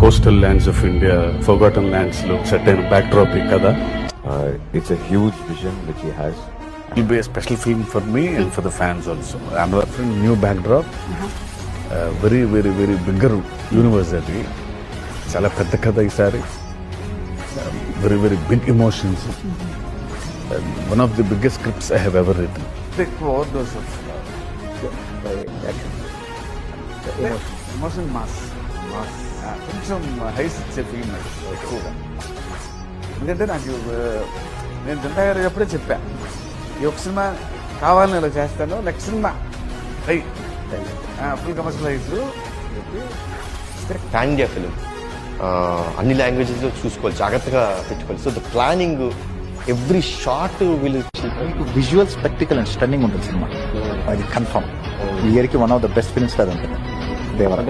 Coastal lands of India, forgotten lands లో set అయిన back drop కదా. It's a huge vision which he has. It will be a special film for me and for the fans also. I'm offering new backdrop. Very, very, very bigger universe అది. చాలా పెద్ద కథ ఈసారి. Very, very big emotions. One of the biggest scripts I have ever written. Big overdose of emotion mass. కొంచెం highs ఇచ్చే film ఎక్కువగా. ఎందుకంటే నాకు నేను జనతా గారు ఎప్పుడే చెప్పాను, ఈ ఒక సినిమా కావాలని ఇలా చేస్తాను, next cinema full commercialise pan India film, అన్ని లాంగ్వేజెస్లో చూసుకోవాలి, జాగ్రత్తగా పెట్టుకోవాలి. So the planning every shot will visual spectacle and stunning ఉంటుంది సినిమా, అది కన్ఫర్మ్. ఈ ఇయర్కి one of the best films అది ఉంటుంది దేవర.